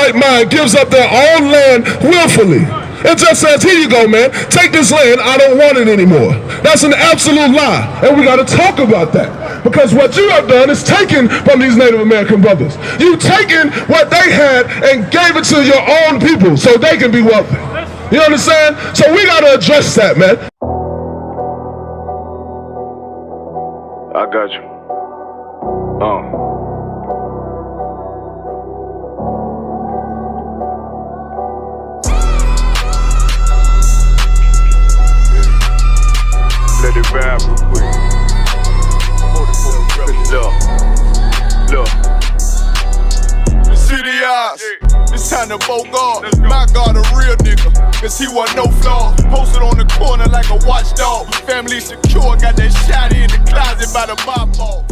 right mind gives up their own land willfully. It just says, here you go, man. Take this land. I don't want it anymore. That's an absolute lie. And we got to talk about that. Because what you have done is taken from these Native American brothers. You've taken what they had and gave it to your own people so they can be wealthy. You understand? So we got to address that, man. I got you. Let it ride real quick. Look. The city eyes, it's time to vote God. My God, a real nigga, cause he wasn't no flaw. Posted on the corner like a watchdog. Family secure, got that shotty in the closet by the mob ball.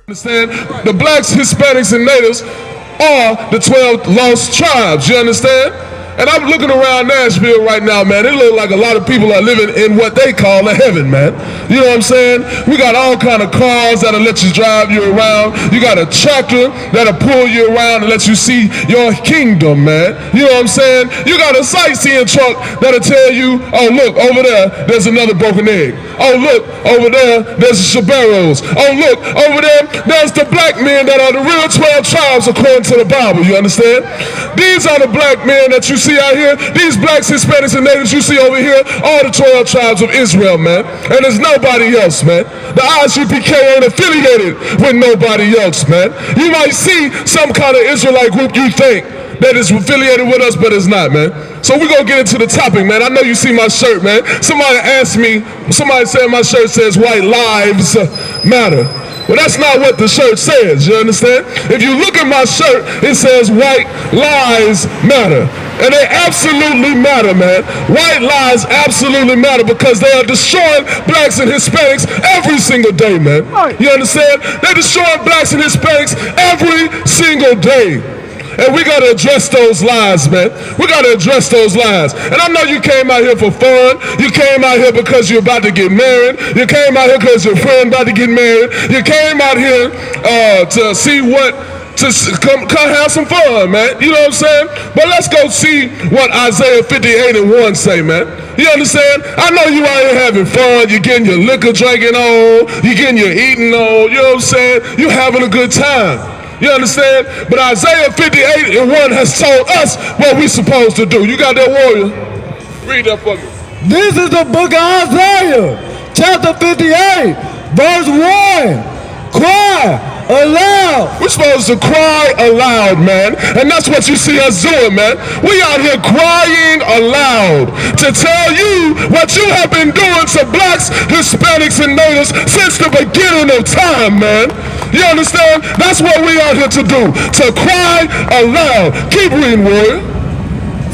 Understand? The blacks, Hispanics, and natives are the 12 lost tribes, you understand? And I'm looking around Nashville right now, man. It looks like a lot of people are living in what they call a heaven, man. You know what I'm saying? We got all kind of cars that'll let you drive you around. You got a tractor that'll pull you around and let you see your kingdom, man. You know what I'm saying? You got a sightseeing truck that'll tell you, oh, look, over there, there's another broken egg. Oh, look, over there, there's the Shabaros. Oh, look, over there, there's the black men that are the real 12 tribes according to the Bible, you understand? These are the black men that you see out here. These blacks, Hispanics, and natives you see over here are the 12 tribes of Israel, man. And there's nobody else, man. The I.S.U.P.K ain't affiliated with nobody else, man. You might see some kind of Israelite group you think that is affiliated with us, but it's not, man. So we're going to get into the topic, man. I know you see my shirt, man. Somebody asked me, somebody said my shirt says white lives matter. Well, that's not what the shirt says, you understand? If you look at my shirt, it says white lives matter. And they absolutely matter, man. White lives absolutely matter because they are destroying blacks and Hispanics every single day, man. You understand? They're destroying blacks and Hispanics every single day. And we got to address those lies, man. We got to address those lies. And I know you came out here for fun. You came out here because you're about to get married. You came out here because your friend about to get married. You came out here to see what, to come have some fun, man. You know what I'm saying? But let's go see what Isaiah 58:1 say, man. You understand? I know you out here having fun. You're getting your liquor drinking on. You're getting your eating on. You know what I'm saying? You're having a good time. You understand? But Isaiah 58:1 has told us what we're supposed to do. You got that, warrior? Read that for me. This is the book of Isaiah, chapter 58, verse 1. Cry aloud. We're supposed to cry aloud, man. And that's what you see us doing, man. We out here crying aloud to tell you what you have been doing to blacks, Hispanics, and natives since the beginning of time, man. You understand? That's what we out here to do. To cry aloud. Keep reading, warrior.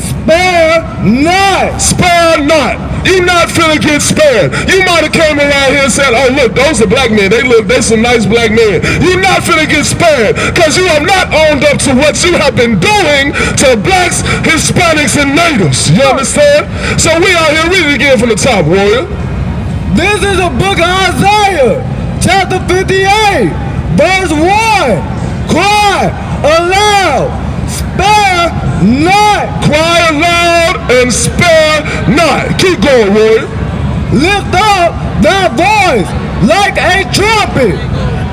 Spare not. Spare not. You not finna get spared. You might have came around here and said, oh look, those are black men. They some nice black men. You not finna get spared because you have not owned up to what you have been doing to blacks, Hispanics, and natives. You understand? So we out here reading again from the top, warrior. This is the book of Isaiah, chapter 58, verse 1. Cry aloud. Spare not. Cry aloud and spare not. Keep going, warrior. Lift up thy voice like a trumpet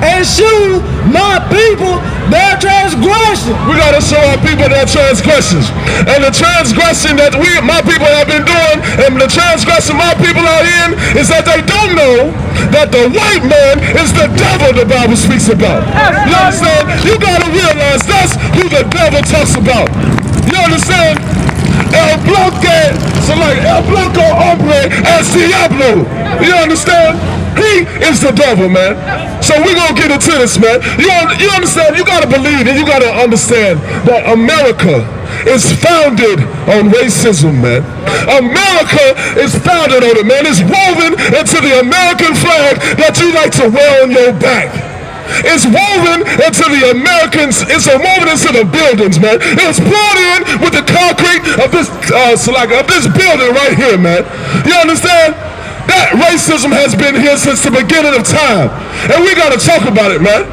and shew my people their transgression. We gotta show our people their transgressions. And the transgression that my people have been doing, and the transgression my people are in, is that they don't know that the white man is the devil the Bible speaks about. You understand? You gotta realize that's who the devil talks about. You understand? El Blanco hombre es diablo. You understand? He is the devil, man. So we're going to get into this, man. You understand? You got to believe and you got to understand that America is founded on racism, man. America is founded on it, man. It's woven into the American flag that you like to wear on your back. It's woven into the Americans. It's woven into the buildings, man. It's brought in with the concrete of this building right here, man. You understand? That racism has been here since the beginning of time, and we got to talk about it, man.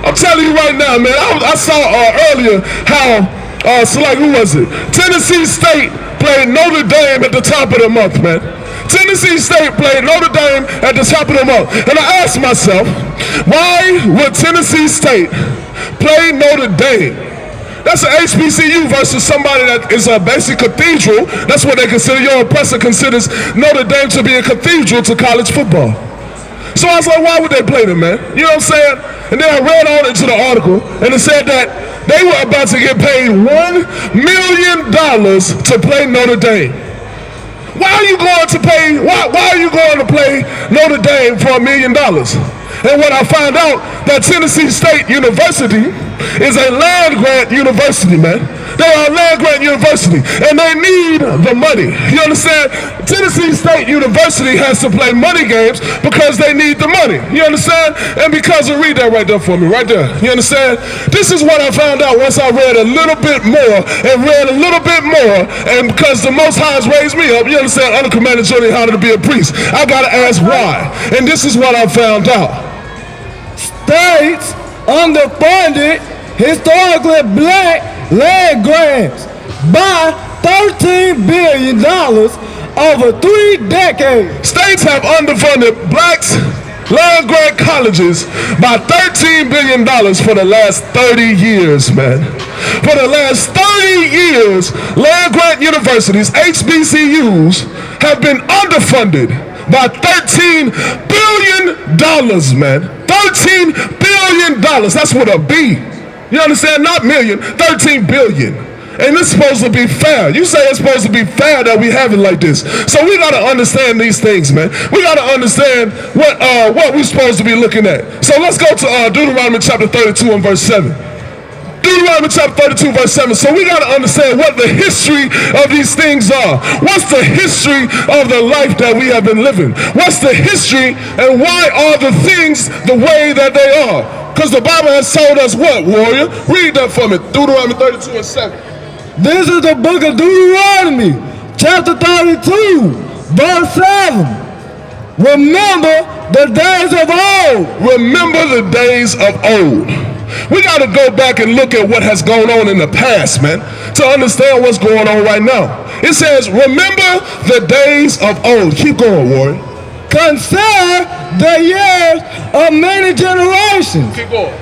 I'm telling you right now, man. I saw earlier how So like, who was it? Tennessee State played Notre Dame at the top of the month, man. Tennessee State played Notre Dame at the top of the month. And I asked myself, why would Tennessee State play Notre Dame? That's an HBCU versus somebody that is a basic cathedral. That's what they consider. Your oppressor considers Notre Dame to be a cathedral to college football. So I was like, why would they play them, man? You know what I'm saying? And then I read on into the article, and it said that they were about to get paid $1 million to play Notre Dame. Why are you going to pay? Why are you going to play Notre Dame for $1 million? And when I found out that Tennessee State University is a land grant university, man. They are a land grant university, and they need the money. You understand? Tennessee State University has to play money games because they need the money. You understand? And because read that right there for me, right there. You understand? This is what I found out once I read a little bit more and read a little bit more, and because the Most High has raised me up, you understand, under command and journey how to be a priest. I gotta ask why, and this is what I found out. States underfunded historically black land grants by $13 billion over 3 decades. States have underfunded blacks land grant colleges by $13 billion for the last 30 years, man. For the last 30 years, land grant universities, HBCUs, have been underfunded by $13 billion, man. $13 billion. That's with a B. You understand? Not million, 13 billion. And it's supposed to be fair. You say it's supposed to be fair that we have it like this. So we got to understand these things, man. We got to understand what we're supposed to be looking at. So let's go to Deuteronomy chapter 32 and verse 7. Deuteronomy chapter 32 verse 7. So we got to understand what the history of these things are. What's the history of the life that we have been living? What's the history, and why are the things the way that they are? Because the Bible has told us what, warrior? Read that for me. Deuteronomy 32 and 7. This is the book of Deuteronomy, chapter 32, verse 7. Remember the days of old. Remember the days of old. We got to go back and look at what has gone on in the past, man, to understand what's going on right now. It says, remember the days of old. Keep going, warrior. Consider the years of many generations. Keep going.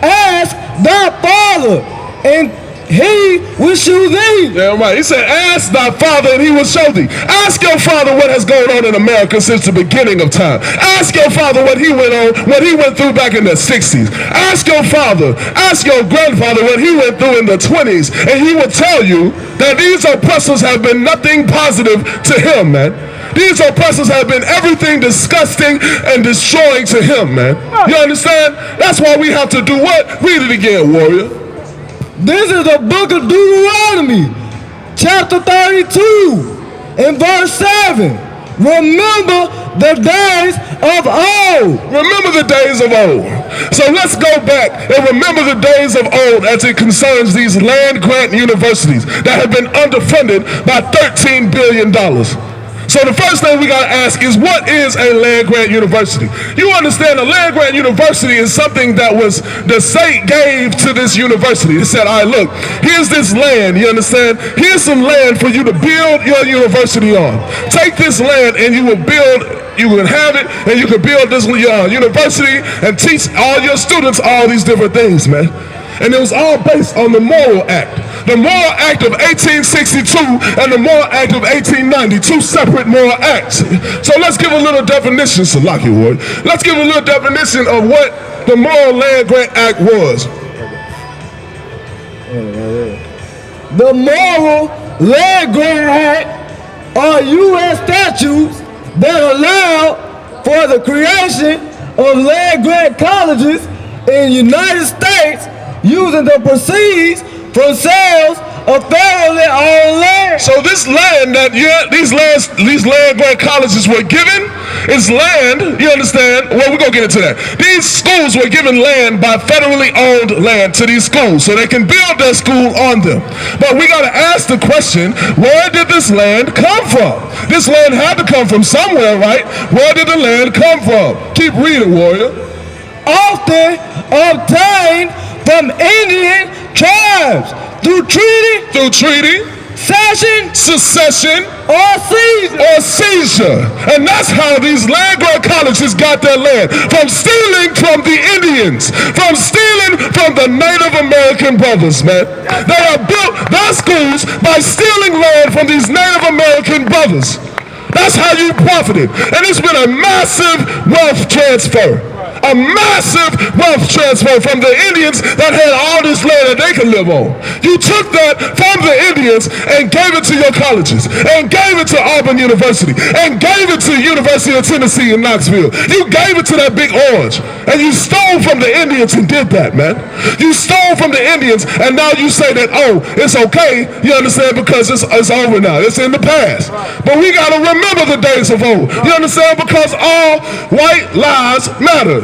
Ask thy father, and he will show thee. Yeah, right. He said, ask thy father and he will show thee. Ask your father what has gone on in America since the beginning of time. Ask your father what he went through back in the 60s. Ask your father, ask your grandfather what he went through in the 20s, and he will tell you that these oppressors have been nothing positive to him, man. These oppressors have been everything disgusting and destroying to him, man. You understand? That's why we have to do what? Read it again, warrior. This is the book of Deuteronomy, chapter 32, and verse 7. Remember the days of old. Remember the days of old. So let's go back and remember the days of old as it concerns these land grant universities that have been underfunded by $13 billion. So the first thing we got to ask is, what is a land grant university? You understand, a land grant university is something that was the state gave to this university. It said, all right, look, here's this land, you understand? Here's some land for you to build your university on. Take this land and you will build, you can have it, and you can build this university and teach all your students all these different things, man. And it was all based on the Moral Act. The Moral Act of 1862 and the Moral Act of 1890, two separate moral acts. So let's give a little definition, Salaki Ward. Let's give a little definition of what the Moral Land Grant Act was. The Moral Land Grant Act are U.S. statutes that allow for the creation of land grant colleges in the United States using the proceeds from sales of federally owned land. So this land that these land grant colleges were given is land, you understand? Well, we're going to get into that. These schools were given land by federally owned land to these schools so they can build their school on them. But we got to ask the question, where did this land come from? This land had to come from somewhere, right? Where did the land come from? Keep reading, warrior. Often obtained from Indian tribes through treaty, secession, or seizure. And that's how these land-grant colleges got their land. From stealing from the Indians, from stealing from the Native American brothers, man. They have built their schools by stealing land from these Native American brothers. That's how you profited. And it's been a massive wealth transfer. A massive wealth transfer from the Indians that had all this land that they could live on. You took that from the Indians and gave it to your colleges, and gave it to Auburn University, and gave it to University of Tennessee in Knoxville. You gave it to that Big Orange, and you stole from the Indians and did that, man. You stole from the Indians, and now you say that, oh, it's okay, you understand, because it's over now. It's in the past. But we got to remember the days of old. You understand? Because all white lives matter.